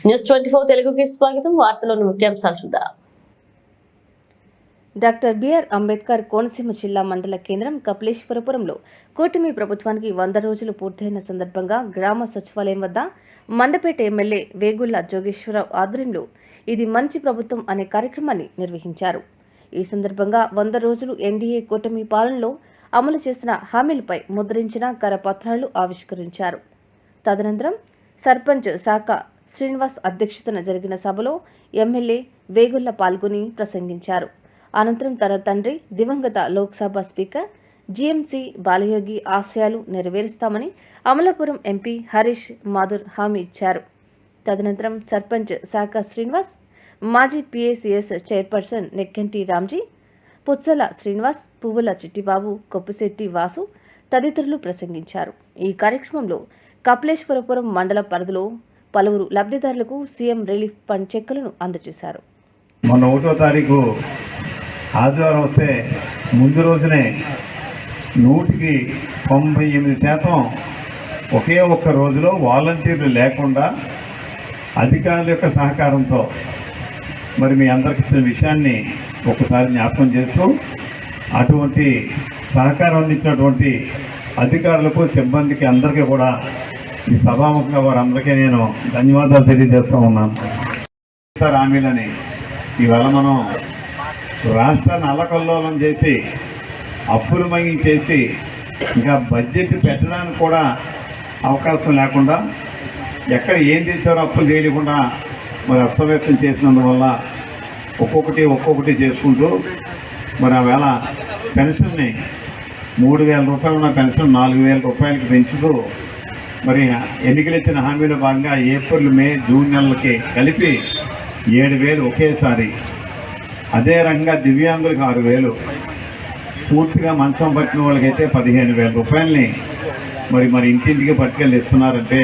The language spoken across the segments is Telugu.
న్యూస్ 24 తెలుగుకి స్వాగతం. వార్తలోని ముఖ్యాంశాలు చూద్దాం. డాక్టర్ బిఆర్ అంబేద్కర్ కోనసీమ జిల్లా మండల కేంద్రం కపిలేశ్వరపురంలో కూటమి ప్రభుత్వానికి 100 రోజులు పూర్తయిన సందర్భంగా గ్రామ సచివాలయం వద్ద మండపేట ఎమ్మెల్యే వేగుళ్ల జోగేశ్వరరావు ఆధ్వర్యంలో ఇది మంచి ప్రభుత్వం అనే కార్యక్రమాన్ని నిర్వహించారు. ఈ సందర్భంగా 100 రోజులు ఎన్డీఏ కూటమి పాలనలో అమలు చేసిన హామీలపై ముద్రించిన కరపత్రాలు ఆవిష్కరించారు. తదనంతరం సర్పంచ్ శాఖ శ్రీనివాస్ అధ్యక్షతన జరిగిన సభలో ఎమ్మెల్యే వేగుళ్ల పాల్గొని ప్రసంగించారు. అనంతరం తన తండ్రి దివంగత లోక్సభ స్పీకర్ జీఎంసీ బాలయోగి ఆశయాలు నెరవేరుస్తామని అమలాపురం ఎంపీ హరీష్ మాథుర్ హామీ ఇచ్చారు. తదనంతరం సర్పంచ్ శాఖ శ్రీనివాస్, మాజీ పీఏసీఎస్ చైర్పర్సన్ నెక్కంటి రామ్జీ, పుత్సల శ్రీనివాస్, పువ్వుల చిట్టిబాబు, కొప్పుశెట్టి వాసు తదితరులు ప్రసంగించారు. ఈ కార్యక్రమంలో కపిలేశ్వరపురం మండల పరిధిలో పలువురు లబ్ధిదారులకు సీఎం రిలీఫ్ ఫండ్ చెక్కులను అందజేశారు. మొన్న 1వ తారీఖు ఆదివారం వస్తే ముందు రోజునే 198% ఒకే ఒక్క రోజులో వాలంటీర్లు లేకుండా అధికారుల యొక్క సహకారంతో మరి మీ అందరికి ఇచ్చిన విషయాన్ని ఒకసారి జ్ఞాపకం చేస్తూ అటువంటి సహకారం అందించినటువంటి అధికారులకు సిబ్బందికి అందరికీ కూడా ఈ సభాముఖంగా వారందరికీ నేను ధన్యవాదాలు తెలియజేస్తూ ఉన్నాను. హామీలని ఇవాళ మనం రాష్ట్రాన్ని అల్లకల్లోలం చేసి అప్పులు మగించేసి ఇంకా బడ్జెట్ పెట్టడానికి కూడా అవకాశం లేకుండా ఎక్కడ ఏం చేశారో అప్పులు చేయకుండా మరి అస్తవ్యస్తం చేసినందువల్ల ఒక్కొక్కటి చేసుకుంటూ మరి ఆ వేళ పెన్షన్ని 3,000 రూపాయలు ఉన్న పెన్షన్ 4,000 రూపాయలకి పెంచుతూ మరి ఎన్నికలు ఇచ్చిన హామీలో భాగంగా ఏప్రిల్, మే, జూన్ నెలలకి కలిపి 7,000 ఒకేసారి. అదే రకంగా దివ్యాంగులకు 6,000, పూర్తిగా మంచం పట్టిన వాళ్ళకైతే 15,000 రూపాయలని మరి ఇంటింటికి పట్టుకెళ్ళి ఇస్తున్నారంటే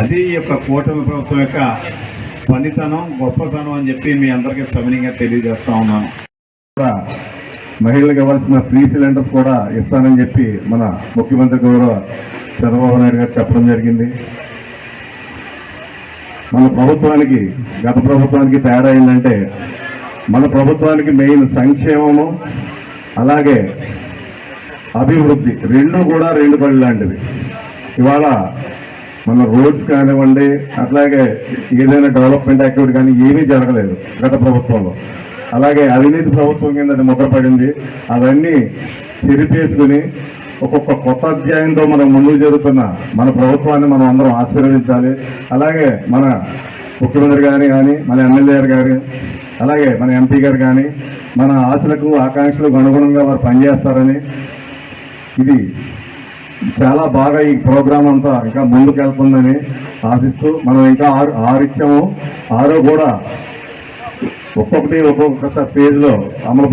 అది ఈ యొక్క కూటమి ప్రభుత్వం యొక్క పనితనం, గొప్పతనం అని చెప్పి మీ అందరికీ సవినీయంగా తెలియజేస్తూ ఉన్నాను. మహిళలకు ఇవ్వాల్సిన ఫ్రీ సిలిండర్స్ కూడా ఇస్తానని చెప్పి మన ముఖ్యమంత్రి గౌరవ చంద్రబాబు నాయుడు గారు చెప్పడం జరిగింది. మన ప్రభుత్వానికి గత ప్రభుత్వానికి తేడా ఏంటంటే మన ప్రభుత్వానికి మెయిన్ సంక్షేమము అలాగే అభివృద్ధి రెండు కూడా 2 పళ్ళు లాంటివి. ఇవాళ మన రోడ్స్ కానివ్వండి, అట్లాగే ఏదైనా డెవలప్మెంట్ యాక్టివిటీ కానీ ఏమీ జరగలేదు గత ప్రభుత్వంలో. అలాగే అవినీతి ప్రభుత్వం కింద అది ముద్రపడింది. అవన్నీ చెరిపేసుకుని ఒక్కొక్క కొత్త అధ్యాయంతో మనం ముందుకు జరుగుతున్న మన ప్రభుత్వాన్ని మనం అందరం ఆశీర్వదించాలి. అలాగే మన ముఖ్యమంత్రి గారు కానీ, మన ఎమ్మెల్యే గారు కానీ, అలాగే మన ఎంపీ గారు కానీ మన ఆశలకు ఆకాంక్షలకు అనుగుణంగా వారు పనిచేస్తారని, ఇది చాలా బాగా ఈ ప్రోగ్రాం అంతా ఇంకా ముందుకు వెళ్తుందని ఆశిస్తూ మనం ఇంకా 6 ఇచ్చాము. 6 కూడా ఒక్కొక్క ఫేజ్లో అమలు